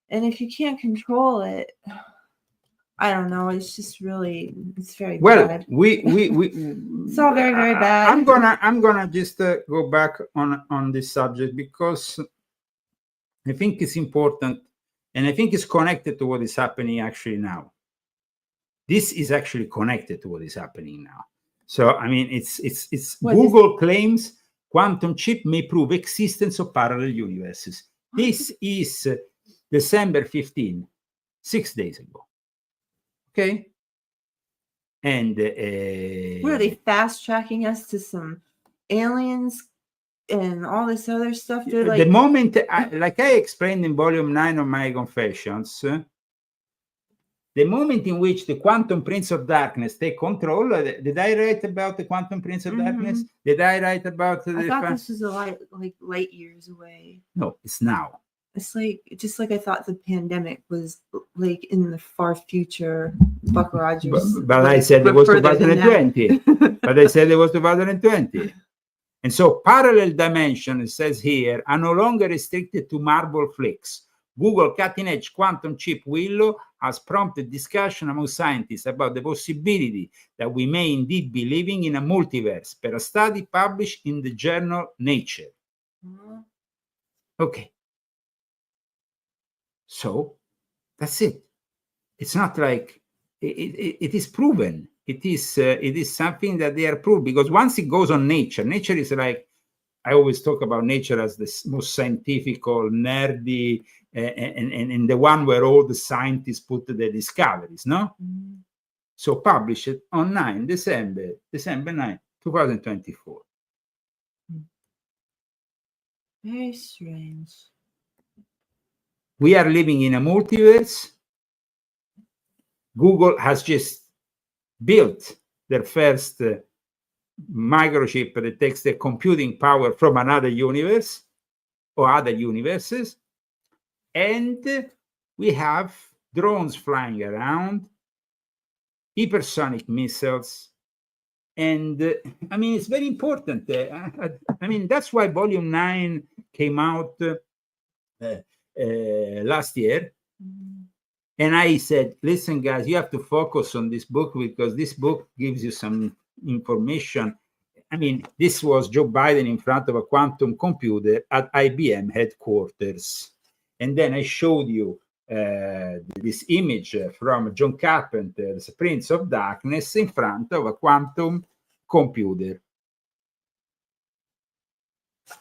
And if you can't control it, I don't know. It's just really, it's very bad. we It's all very, very bad. I'm gonna just go back on this subject because I think it's important, and I think it's connected to what is happening actually now. This is actually connected to what is happening now. So I mean, it's Google claims quantum chip may prove existence of parallel universes. This is December 15, 6 days ago. Okay. And what are they fast tracking us to some aliens and all this other stuff? They're like, the moment, like I explained in volume 9 of my confessions, the moment in which the quantum prince of darkness take control, did I write about the quantum prince of darkness? Did I write about I thought this was light years away. No, it's now. It's like, just like I thought the pandemic was like in the far future. Buck Rogers. But I said it was 2020. But I said it was 2020. And so parallel dimension, it says here, are no longer restricted to marble flicks. Google cutting-edge quantum chip Willow has prompted discussion among scientists about the possibility that we may indeed be living in a multiverse per a study published in the journal Nature. Okay. So that's it. It's not like it is proven. It is something that they are proved, because once it goes on Nature, Nature is like, I always talk about Nature as the most scientific, nerdy, and the one where all the scientists put their discoveries, no? So publish it on December 9, 2024. Very strange. We are living in a multiverse. Google has just built their first microchip that takes the computing power from another universe or other universes. And we have drones flying around, hypersonic missiles. And I mean, it's very important. I mean, that's why Volume 9 came out last year. And I said, listen, guys, you have to focus on this book because this book gives you some information. I mean, this was Joe Biden in front of a quantum computer at IBM headquarters. And then I showed you this image from John Carpenter's Prince of Darkness in front of a quantum computer.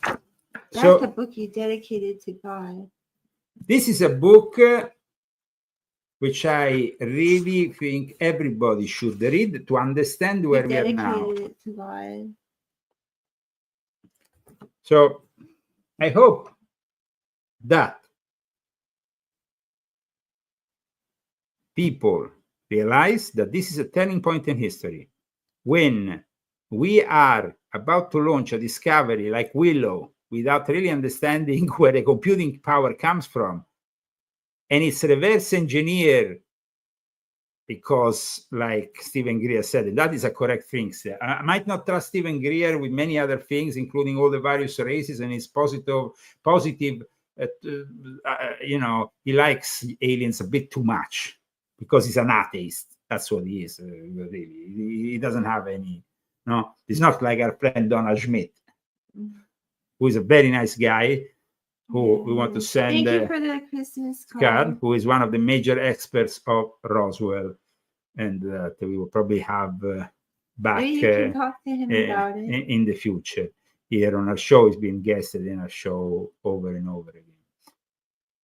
That's a book you dedicated to God. This is a book which I really think everybody should read to understand where we are now. Dedicated it to God. So I hope that people realize that this is a turning point in history. When we are about to launch a discovery like Willow without really understanding where the computing power comes from, and it's reverse engineered because, like Stephen Greer said, and that is a correct thing. I might not trust Stephen Greer with many other things, including all the various races, and his positive, you know, he likes aliens a bit too much because he's an atheist. That's what he is, really. He doesn't have any, no, he's not like our friend Donald Schmidt, who is a very nice guy, who we want to send. Thank you for the Christmas card. Who is one of the major experts of Roswell, and that we will probably have back you can talk to him about it. in the future here on our show. He's been guested in our show over and over again.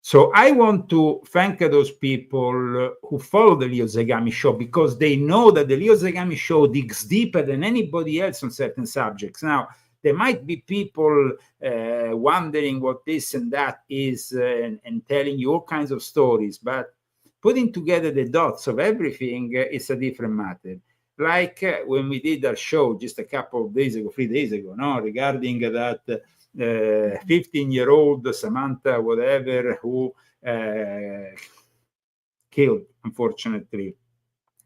So I want to thank those people who follow the Leo Zagami show, because they know that the Leo Zagami show digs deeper than anybody else on certain subjects. Now, there might be people wondering what this and that is and telling you all kinds of stories, but putting together the dots of everything is a different matter. Like when we did our show just a couple of days ago, 3 days ago, no, regarding that 15-year-old Samantha, whatever, who killed, unfortunately,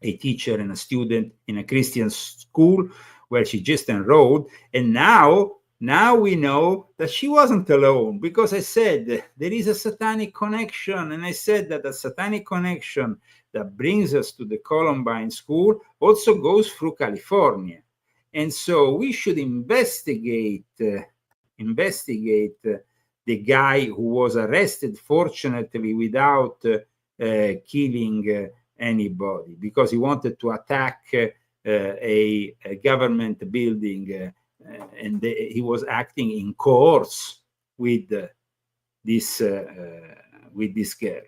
a teacher and a student in a Christian school where she just enrolled. And now we know that she wasn't alone, because I said there is a satanic connection. And I said that the satanic connection that brings us to the Columbine school also goes through California. And so we should investigate the guy who was arrested, fortunately, without killing anybody, because he wanted to attack a government building, and he was acting in course with this girl.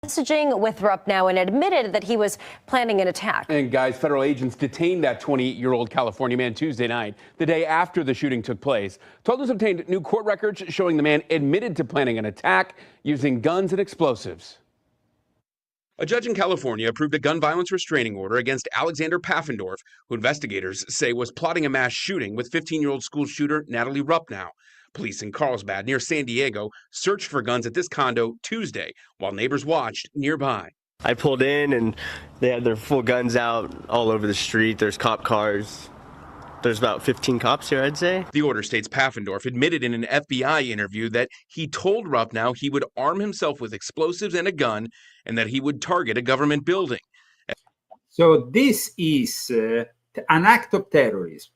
Messaging with Rupp now and admitted that he was planning an attack. And guys, federal agents detained that 28-year-old California man Tuesday night, the day after the shooting took place. Told us obtained new court records showing the man admitted to planning an attack using guns and explosives. A judge in California approved a gun violence restraining order against Alexander Pfaffendorf, who investigators say was plotting a mass shooting with 15-year-old school shooter Natalie Ruppnow. Police in Carlsbad, near San Diego, searched for guns at this condo Tuesday, while neighbors watched nearby. I pulled in and they had their full guns out all over the street. There's cop cars. There's about 15 cops here, I'd say. The order states Pfaffendorf admitted in an FBI interview that he told Ruppnow he would arm himself with explosives and a gun, and that he would target a government building. So this is an act of terrorism.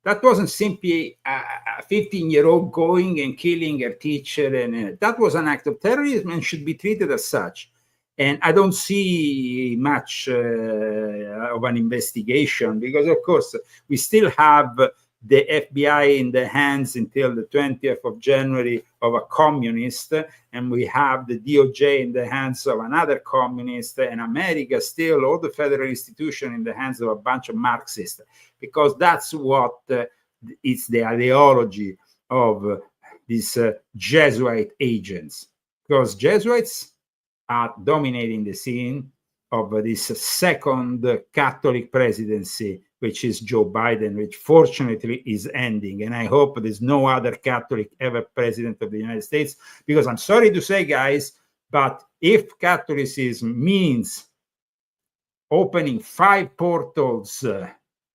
That wasn't simply a 15-year-old going and killing her teacher, and that was an act of terrorism and should be treated as such. And I don't see much of an investigation, because, of course, we still have the FBI in the hands until the 20th of January of a communist, and we have the DOJ in the hands of another communist, and America still, all the federal institutions in the hands of a bunch of Marxists, because that's what it's the ideology of these Jesuit agents, because Jesuits are dominating the scene, of this second Catholic presidency, which is Joe Biden, which fortunately is ending. And I hope there's no other Catholic ever president of the United States, because I'm sorry to say, guys, but if Catholicism means opening 5 portals,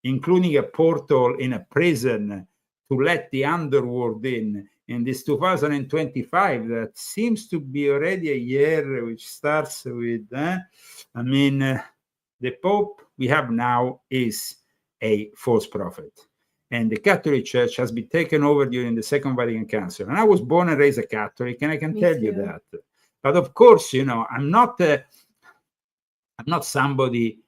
including a portal in a prison to let the underworld in this 2025, that seems to be already a year which starts with, the Pope we have now is a false prophet. And the Catholic Church has been taken over during the Second Vatican Council. And I was born and raised a Catholic, and I can tell you that. But of course, I'm not somebody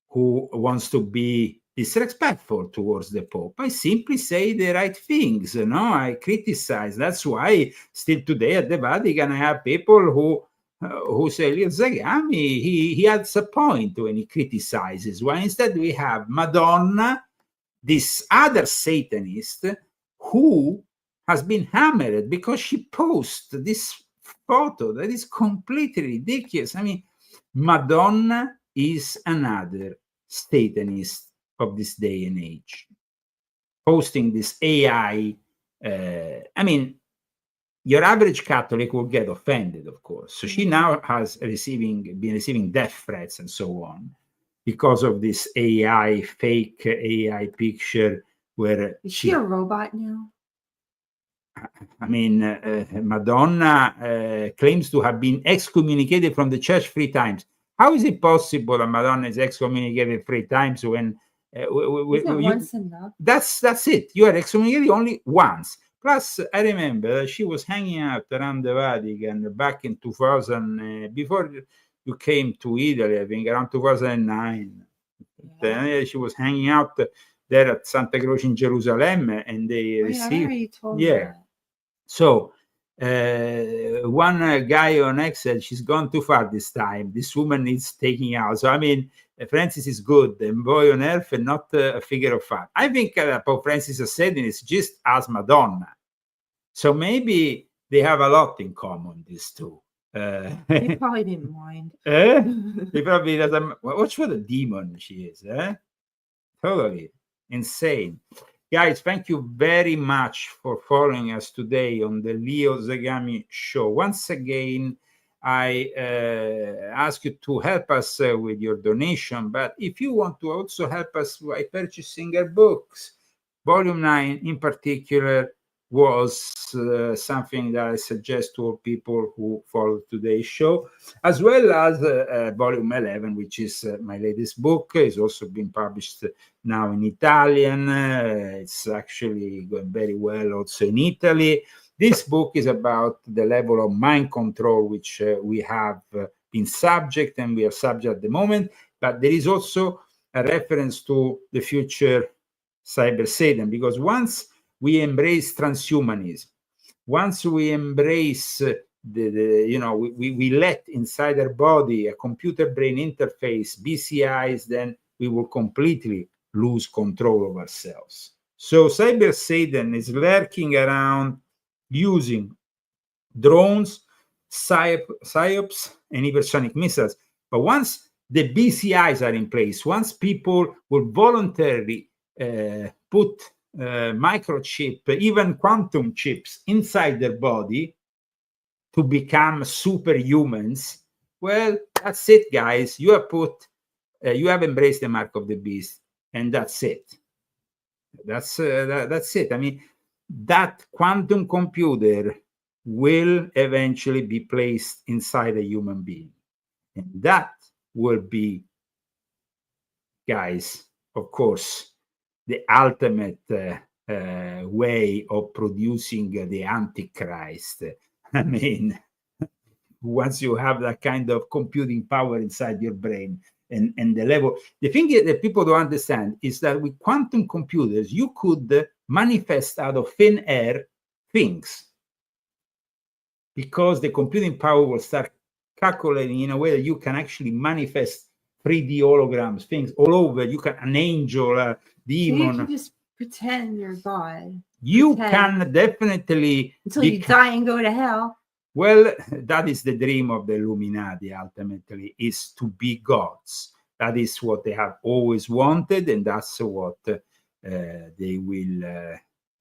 who wants to be disrespectful towards the Pope. I simply say the right things, I criticize. That's why still today at the Vatican I have people who say, Zagami, he has a point when he criticizes. Why instead we have Madonna, this other Satanist, who has been hammered because she posted this photo that is completely ridiculous. Madonna is another Satanist of this day and age, posting this AI. Your average Catholic will get offended, of course. So she now has been receiving death threats and so on because of this fake AI picture where is she a robot now? Madonna claims to have been excommunicated from the church 3 times. How is it possible that Madonna is excommunicated 3 times when once enough? That's it. You are excommunicated only once. Plus, I remember that she was hanging out around the Vatican back in 2000, before you came to Italy, I think, around 2009. Then she was hanging out there at Santa Croce in Jerusalem, and they received. So one guy on X said, she's gone too far this time. This woman needs taking out. So, Francis is good, and boy on earth, and not a figure of fact. I think Pope Francis has said it's just as Madonna. So maybe they have a lot in common, these two. He probably didn't mind. He probably doesn't. Watch what a demon she is. Totally insane. Guys, thank you very much for following us today on the Leo Zagami Show. Once again, I ask you to help us with your donation, but if you want to also help us by purchasing our books, Volume 9 in particular was something that I suggest to all people who follow today's show, as well as Volume 11, which is my latest book. It's also been published now in Italian. It's actually going very well also in Italy. This book is about the level of mind control which we have been subject, and we are subject at the moment. But there is also a reference to the future cyber Satan, because once we embrace transhumanism, once we embrace we let inside our body a computer brain interface, BCIs, then we will completely lose control of ourselves. So cyber Satan is lurking around using drones, Psyops, and Hypersonic missiles. But once the BCIs are in place, once people will voluntarily put microchip, even quantum chips inside their body to become superhumans, well, that's it, guys. You have embraced the mark of the beast, and that's it. That's it. That quantum computer will eventually be placed inside a human being, and that will be, guys, of course, the ultimate way of producing the Antichrist. Once you have that kind of computing power inside your brain, and the level, the thing that people don't understand is that with quantum computers, you could manifest out of thin air things, because the computing power will start calculating in a way that you can actually manifest 3D holograms, things all over. You can, an angel, a demon. So you can just pretend you're God. You can definitely until you die and go to hell. Well, that is the dream of the Illuminati, ultimately, is to be gods. That is what they have always wanted, and that's what they will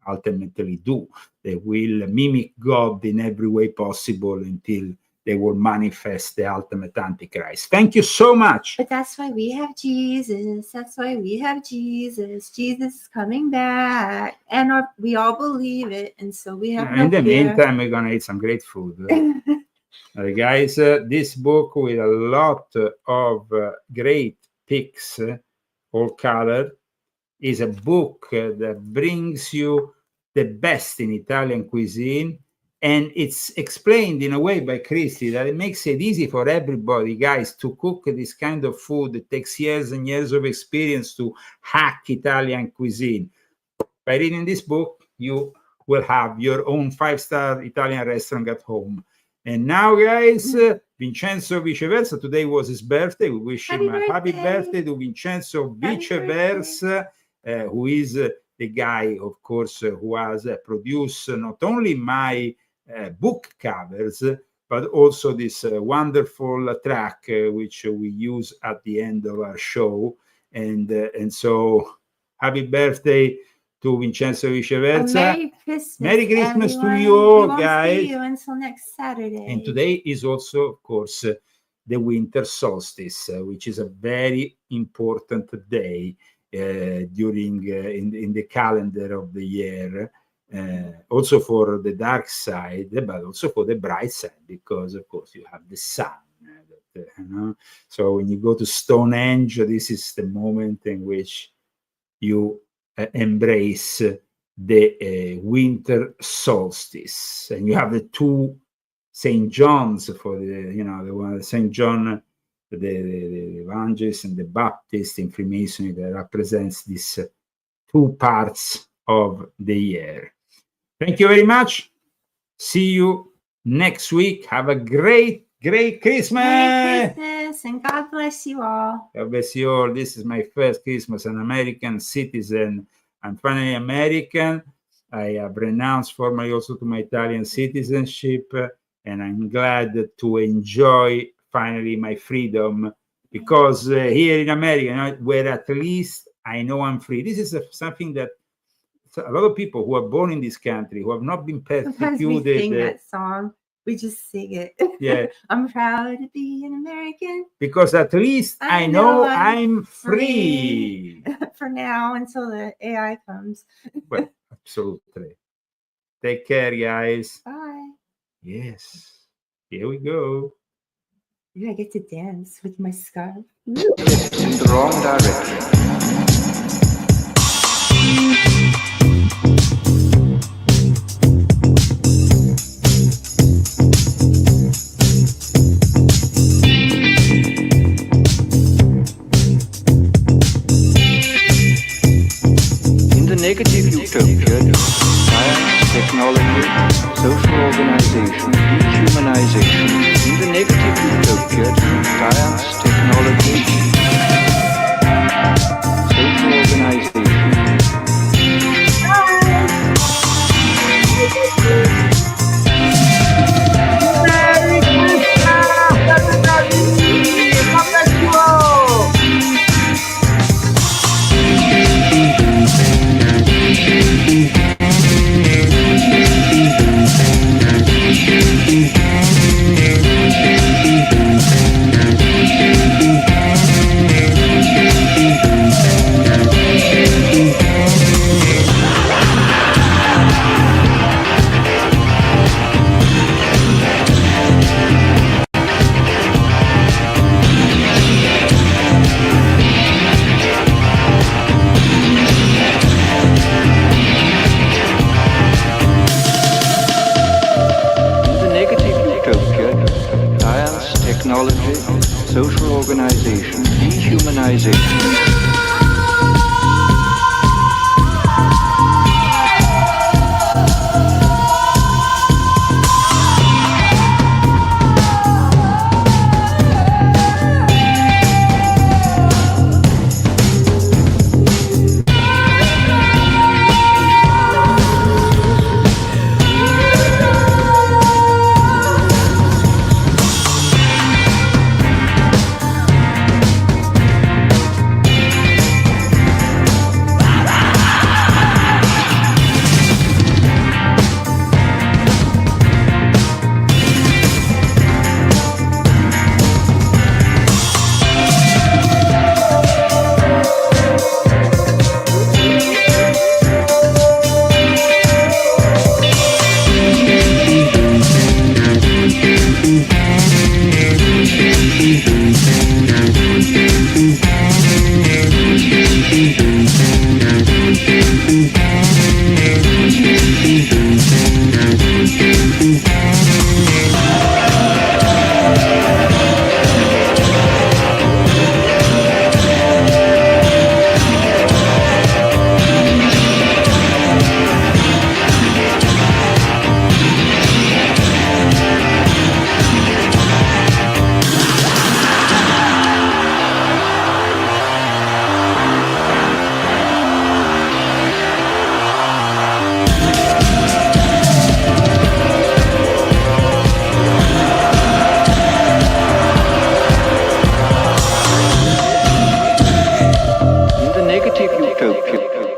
ultimately do. They will mimic God in every way possible until they will manifest the ultimate Antichrist. Thank you so much. But that's why we have Jesus. That's why we have Jesus. Jesus is coming back. And we all believe it. And so we have no In the fear. meantime, we're going to eat some great food. Guys, this book with a lot of great pics, all colored, is a book that brings you the best in Italian cuisine. And it's explained in a way by Christy that it makes it easy for everybody, guys, to cook this kind of food. It takes years and years of experience to hack Italian cuisine. By reading this book, you will have your own 5-star Italian restaurant at home. And now, guys, Vincenzo Viceversa, today was his birthday. We wish him a happy birthday to Vincenzo Viceversa, who is the guy, of course, who has produced not only my book covers, but also this wonderful track which we use at the end of our show. And so happy birthday to Vincenzo Viceversa. Merry Christmas. Merry Christmas everyone. to you all, We won't guys. See you until next Saturday. And today is also, of course, the winter solstice, which is a very important day during in the calendar of the year. Also for the dark side, but also for the bright side, because of course you have the sun. So when you go to Stonehenge, this is the moment in which you embrace the winter solstice, and you have the two Saint Johns for the one Saint John, the evangelist, and the Baptist in Freemasonry that represents these two parts of the year. Thank you very much. See you next week. Have a great Christmas. Merry Christmas, and God bless you all. God bless you all. This is my first Christmas, an American citizen. I'm finally American. I have renounced formally also to my Italian citizenship, and I'm glad to enjoy finally my freedom, because here in America, where at least I know I'm free. This is something that a lot of people who are born in this country, who have not been persecuted. Sometimes we sing that song. We just sing it. Yeah. I'm proud to be an American. Because at least I know I'm free. For now, until the AI comes. Well, absolutely. Take care, guys. Bye. Yes. Here we go. Maybe I get to dance with my scarf. In the wrong direction. Negative utopia, science, technology, social organization, dehumanization. In the negative utopia, science, technology, social organization. Merry Christmas, everybody! God bless you all! Technology, social organization, dehumanization.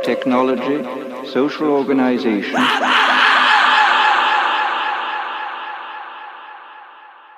Technology, social organization.